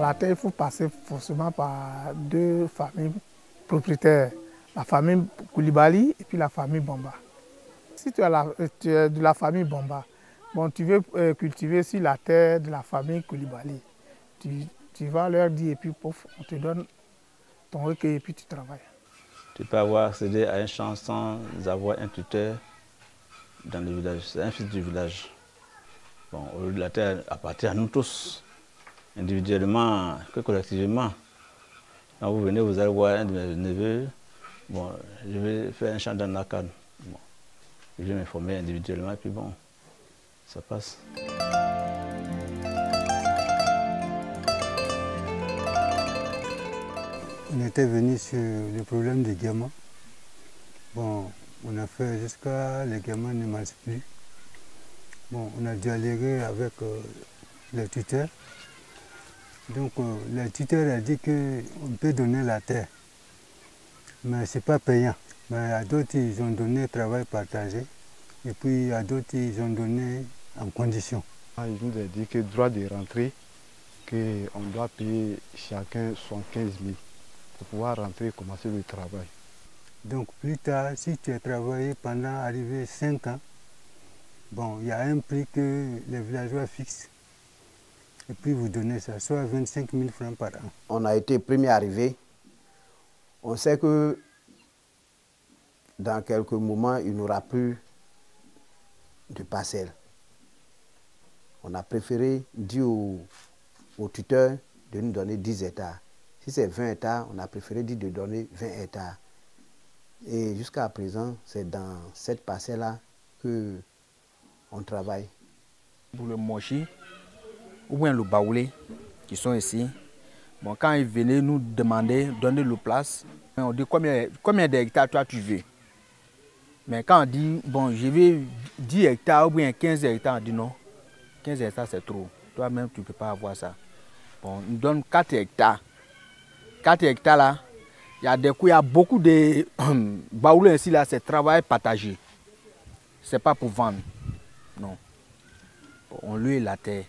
la terre, il faut passer forcément par deux familles propriétaires. La famille Koulibaly et puis la famille Bamba. Si tu es de la famille Bamba, bon, tu veux cultiver sur la terre de la famille Koulibaly, tu vas leur dire et puis pouf, on te donne ton recueil et puis tu travailles. Tu peux avoir accédé à un champ sans avoir un tuteur dans le village. C'est un fils du village. Bon, la terre appartient à nous tous, individuellement que collectivement. Quand vous venez, vous allez voir un de mes neveux. Bon, je vais faire un champ dans la canne. Bon, je vais m'informer individuellement et puis bon, ça passe. On était venu sur le problème des gamins. Bon, on a fait jusqu'à les gamins ne marchent plus. Bon, on a dialogué avec le tuteur. Donc, le tuteur a dit qu'on peut donner la terre, mais ce n'est pas payant. Mais à d'autres, ils ont donné travail partagé. Et puis, à d'autres, ils ont donné en condition. Il nous a dit que droit de rentrée, qu'on doit payer chacun 75 000 pour pouvoir rentrer et commencer le travail. Donc, plus tard, si tu as travaillé pendant arrivé 5 ans, bon, il y a un prix que les villageois fixent. Et puis vous donnez ça, soit 25 000 francs par an. On a été premier arrivé. On sait que dans quelques moments, il n'y aura plus de parcelles. On a préféré dire au tuteur de nous donner 10 hectares. Si c'est 20 hectares, on a préféré dire de donner 20 hectares. Et jusqu'à présent, c'est dans cette parcelle-là qu'on travaille. Pour le mochi, ou bien le baoulé, qui sont ici, bon, quand ils venaient nous demander, donner le place, on dit combien d'hectares toi tu veux. Mais quand on dit, bon, je veux 10 hectares ou bien 15 hectares, on dit non, 15 hectares c'est trop. Toi-même, tu ne peux pas avoir ça. Bon, on nous donne 4 hectares. 4 hectares là, il y a beaucoup de baoulés ici, là, c'est travail partagé. Ce n'est pas pour vendre, non. On lui la terre.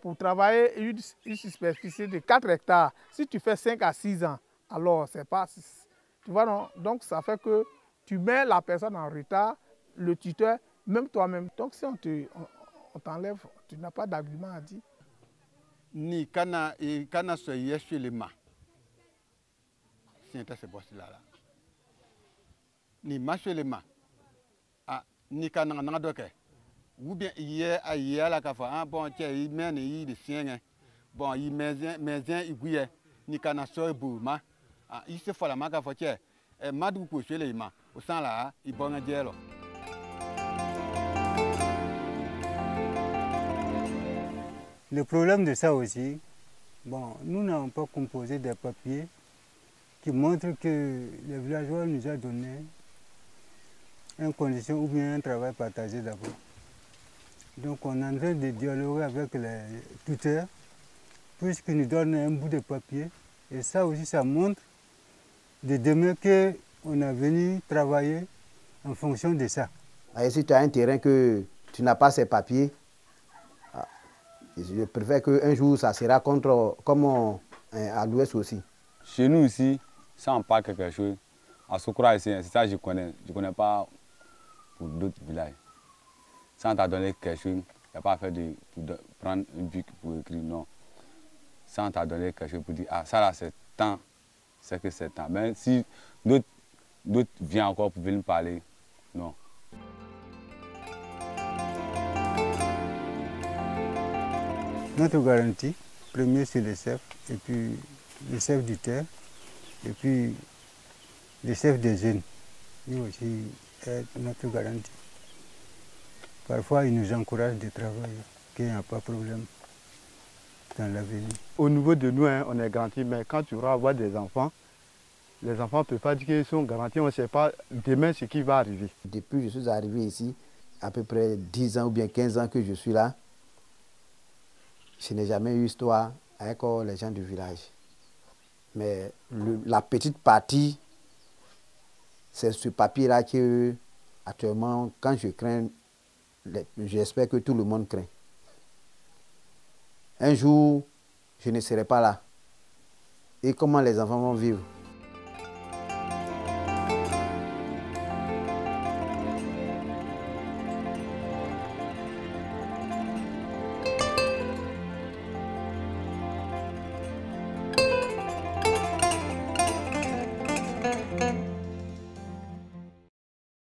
Pour travailler une superficie de 4 hectares, si tu fais 5 à 6 ans, alors c'est pas 6. Tu vois, non? Donc ça fait que tu mets la personne en retard, le tuteur, même toi-même. Donc si on t'enlève, tu n'as pas d'argument à dire. Ni kana so yesu le ma. Si c'est boss là. Ni marche le ma. Ah, ni kana na doke. Ou bien hier à hier la kafa bon tiens il mène il de sien bon il maison il guye ni kana so bu ma. Ah, il se fait la ma kafa tiens madu ko chez les ma. Au sang là, il bon à dire. Le problème de ça aussi, bon, nous n'avons pas composé des papiers qui montrent que les villageois nous ont donné une condition ou bien un travail partagé d'abord. Donc on est en train de dialoguer avec les tuteurs puisqu'ils nous donnent un bout de papier. Et ça aussi, ça montre de demain qu'on a venu travailler en fonction de ça. Et si tu as un terrain que tu n'as pas ces papiers, je préfère qu'un jour, ça sera comme à l'ouest aussi. Chez nous ici, ça on parle quelque chose. À Soukra ici, c'est ça que je connais. Je ne connais pas pour d'autres villages. Ça on t'a donné quelque chose, il n'y a pas à faire pour prendre une bic pour écrire, non. Ça on t'a donné quelque chose pour dire, ah ça là c'est temps, c'est que c'est temps. Mais si d'autres viennent encore pour venir parler, non. Notre garantie, premier c'est le chef, et puis le chef du terre, et puis le chef des jeunes. Lui aussi est notre garantie. Parfois, il nous encourage de travailler, qu'il n'y a pas de problème dans l'avenir. Au niveau de nous, hein, on est garanti, mais quand tu vas avoir des enfants, les enfants ne peuvent pas dire qu'ils sont garantis, on ne sait pas demain ce qui va arriver. Depuis que je suis arrivé ici, à peu près 10 ans ou bien 15 ans que je suis là, je n'ai jamais eu histoire avec les gens du village. Mais la petite partie, c'est ce papier-là que, actuellement, quand je crains j'espère que tout le monde craint. Un jour, je ne serai pas là. Et comment les enfants vont vivre?